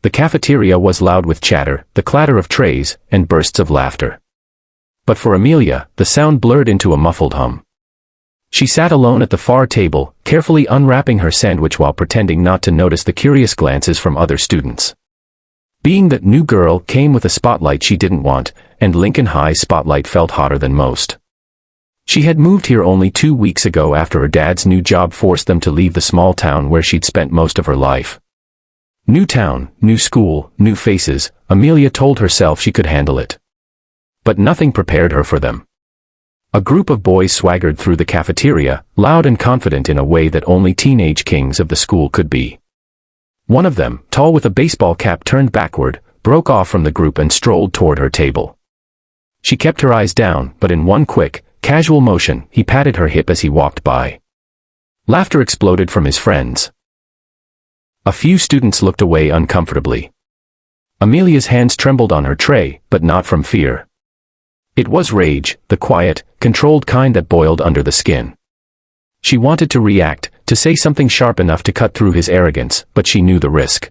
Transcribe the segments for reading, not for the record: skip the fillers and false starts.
The cafeteria was loud with chatter, the clatter of trays, and bursts of laughter. But for Amelia, the sound blurred into a muffled hum. She sat alone at the far table, carefully unwrapping her sandwich while pretending not to notice the curious glances from other students. Being that new girl came with a spotlight she didn't want, and Lincoln High's spotlight felt hotter than most. She had moved here only 2 weeks ago after her dad's new job forced them to leave the small town where she'd spent most of her life. New town, new school, new faces, Amelia told herself she could handle it. But nothing prepared her for them. A group of boys swaggered through the cafeteria, loud and confident in a way that only teenage kings of the school could be. One of them, tall with a baseball cap turned backward, broke off from the group and strolled toward her table. She kept her eyes down, but in one quick, casual motion, he patted her hip as he walked by. Laughter exploded from his friends. A few students looked away uncomfortably. Amelia's hands trembled on her tray, but not from fear. It was rage, the quiet, controlled kind that boiled under the skin. She wanted to react, to say something sharp enough to cut through his arrogance, but she knew the risk.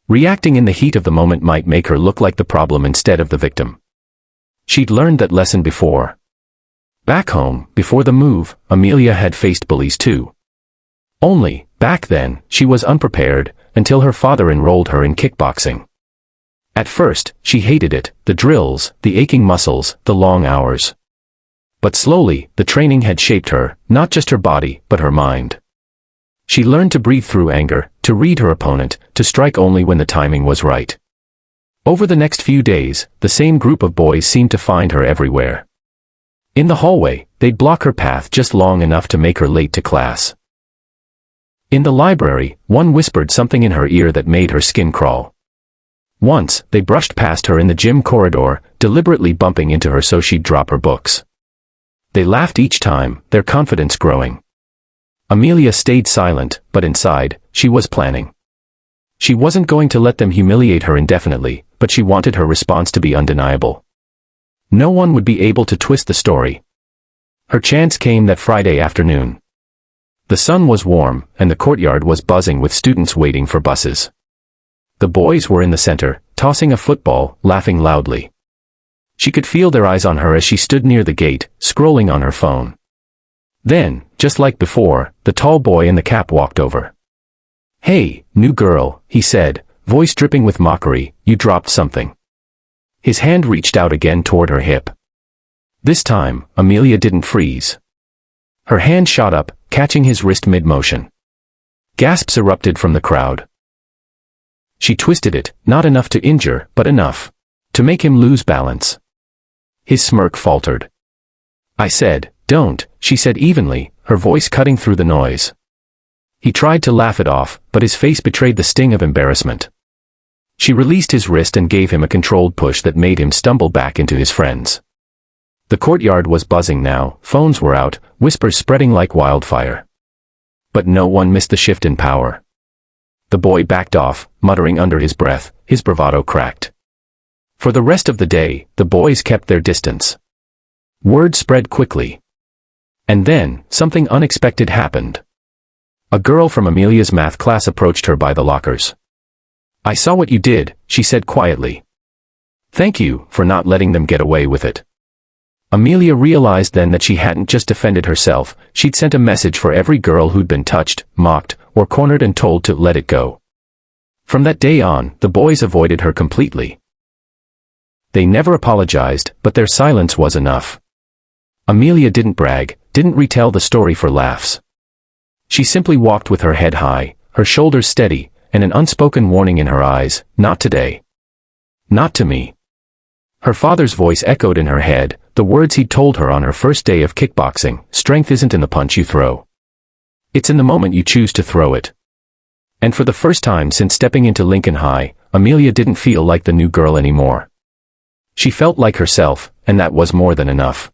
Reacting in the heat of the moment might make her look like the problem instead of the victim. She'd learned that lesson before. Back home, before the move, Amelia had faced bullies too. Only, back then, she was unprepared, until her father enrolled her in kickboxing. At first, she hated it, the drills, the aching muscles, the long hours. But slowly, the training had shaped her, not just her body, but her mind. She learned to breathe through anger, to read her opponent, to strike only when the timing was right. Over the next few days, the same group of boys seemed to find her everywhere. In the hallway, they'd block her path just long enough to make her late to class. In the library, one whispered something in her ear that made her skin crawl. Once, they brushed past her in the gym corridor, deliberately bumping into her so she'd drop her books. They laughed each time, their confidence growing. Amelia stayed silent, but inside, she was planning. She wasn't going to let them humiliate her indefinitely, but she wanted her response to be undeniable. No one would be able to twist the story. Her chance came that Friday afternoon. The sun was warm, and the courtyard was buzzing with students waiting for buses. The boys were in the center, tossing a football, laughing loudly. She could feel their eyes on her as she stood near the gate, scrolling on her phone. Then, just like before, the tall boy in the cap walked over. "Hey, new girl," he said, voice dripping with mockery, "you dropped something." His hand reached out again toward her hip. This time, Amelia didn't freeze. Her hand shot up, catching his wrist mid-motion. Gasps erupted from the crowd. She twisted it, not enough to injure, but enough to make him lose balance. His smirk faltered. "I said, don't," she said evenly, her voice cutting through the noise. He tried to laugh it off, but his face betrayed the sting of embarrassment. She released his wrist and gave him a controlled push that made him stumble back into his friends. The courtyard was buzzing now, phones were out, whispers spreading like wildfire. But no one missed the shift in power. The boy backed off, muttering under his breath, his bravado cracked. For the rest of the day, the boys kept their distance. Word spread quickly. And then, something unexpected happened. A girl from Amelia's math class approached her by the lockers. "I saw what you did," she said quietly. "Thank you for not letting them get away with it." Amelia realized then that she hadn't just defended herself, she'd sent a message for every girl who'd been touched, mocked, or cornered and told to let it go. From that day on, the boys avoided her completely. They never apologized, but their silence was enough. Amelia didn't brag, didn't retell the story for laughs. She simply walked with her head high, her shoulders steady, and an unspoken warning in her eyes, "Not today. Not to me." Her father's voice echoed in her head, the words he'd told her on her first day of kickboxing, "Strength isn't in the punch you throw. It's in the moment you choose to throw it." And for the first time since stepping into Lincoln High, Amelia didn't feel like the new girl anymore. She felt like herself, and that was more than enough.